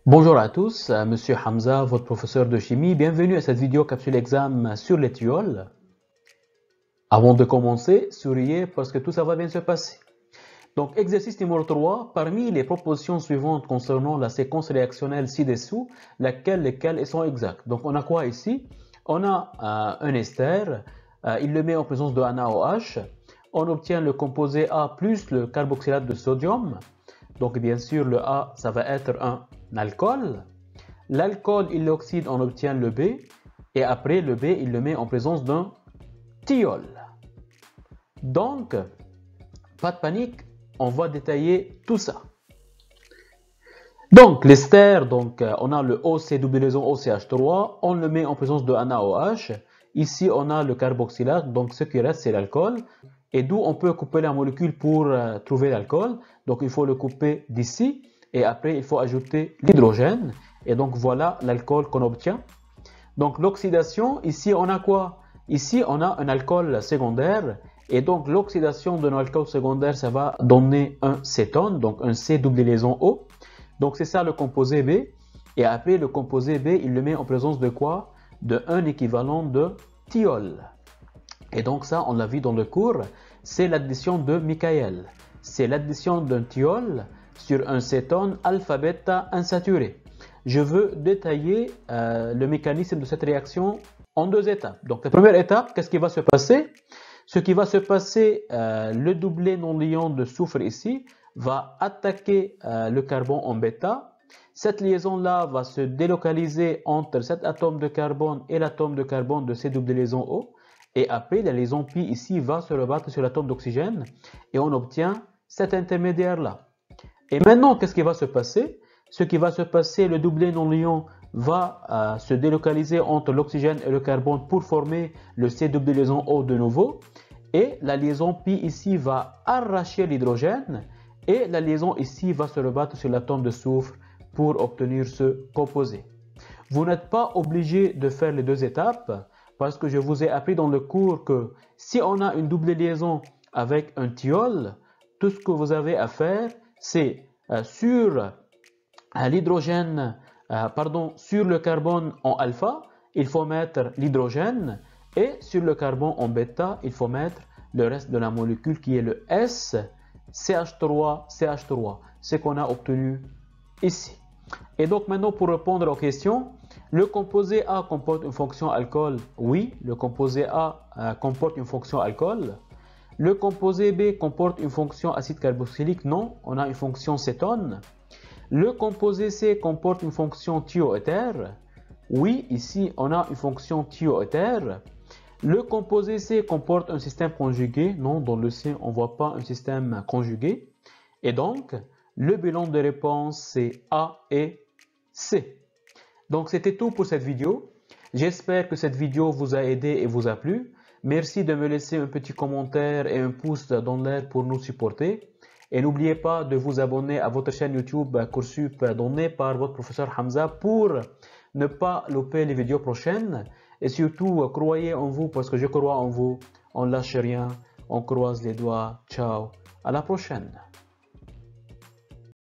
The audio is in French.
Bonjour à tous, Monsieur Hamza, votre professeur de chimie. Bienvenue à cette vidéo capsule examen sur les thiols. Avant de commencer, souriez parce que tout ça va bien se passer. Donc, exercice numéro 3, parmi les propositions suivantes concernant la séquence réactionnelle ci-dessous, lesquelles sont exactes. Donc, on a quoi ici? On a un ester, il le met en présence de NaOH. On obtient le composé A plus le carboxylate de sodium. Donc, bien sûr, le A, ça va être un alcool. L'alcool, il l'oxyde, on obtient le B. Et après, le B, il le met en présence d'un thiol. Donc, pas de panique, on va détailler tout ça. Donc, l'ester, on a le OC double liaison OCH3, on le met en présence de NaOH. Ici, on a le carboxylate, donc ce qui reste, c'est l'alcool. Et d'où on peut couper la molécule pour trouver l'alcool. Donc, il faut le couper d'ici. Et après, il faut ajouter l'hydrogène. Et donc, voilà l'alcool qu'on obtient. Donc, l'oxydation, ici, on a quoi? Ici, on a un alcool secondaire. Et donc, l'oxydation d'un alcool secondaire, ça va donner un cétone, donc un C double liaison O. Donc, c'est ça le composé B. Et après, le composé B, il le met en présence de quoi? De un équivalent de thiol. Et donc, ça, on l'a vu dans le cours, c'est l'addition de Michael. C'est l'addition d'un thiol sur un cétone alpha-bêta insaturé. Je veux détailler le mécanisme de cette réaction en deux étapes. Donc, la première étape, qu'est-ce qui va se passer? Ce qui va se passer, le doublet non-liant de soufre ici va attaquer le carbone en bêta. Cette liaison-là va se délocaliser entre cet atome de carbone et l'atome de carbone de ces double liaisons O. Et après, la liaison pi ici va se rebattre sur l'atome d'oxygène et on obtient cet intermédiaire-là. Et maintenant, qu'est-ce qui va se passer? Ce qui va se passer, le doublet non-liant va se délocaliser entre l'oxygène et le carbone pour former le C double liaison O de nouveau. Et la liaison pi ici va arracher l'hydrogène et la liaison ici va se rebattre sur l'atome de soufre pour obtenir ce composé. Vous n'êtes pas obligé de faire les deux étapes parce que je vous ai appris dans le cours que si on a une double liaison avec un thiol, tout ce que vous avez à faire, c'est sur l'hydrogène, sur le carbone en alpha, il faut mettre l'hydrogène et sur le carbone en bêta, il faut mettre le reste de la molécule qui est le S, CH3, CH3, ce qu'on a obtenu ici. Et donc maintenant pour répondre aux questions, le composé A comporte une fonction alcool? Oui, le composé A comporte une fonction alcool. Le composé B comporte une fonction acide carboxylique? Non, on a une fonction cétone. Le composé C comporte une fonction thioéther? Oui, ici on a une fonction thioéther. Le composé C comporte un système conjugué? Non, dans le C on ne voit pas un système conjugué. Et donc, le bilan de réponse c'est A et C. Donc c'était tout pour cette vidéo. J'espère que cette vidéo vous a aidé et vous a plu. Merci de me laisser un petit commentaire et un pouce dans l'air pour nous supporter. Et n'oubliez pas de vous abonner à votre chaîne YouTube Coursup donnée par votre professeur Hamza pour ne pas louper les vidéos prochaines. Et surtout, croyez en vous parce que je crois en vous. On ne lâche rien, on croise les doigts. Ciao, à la prochaine.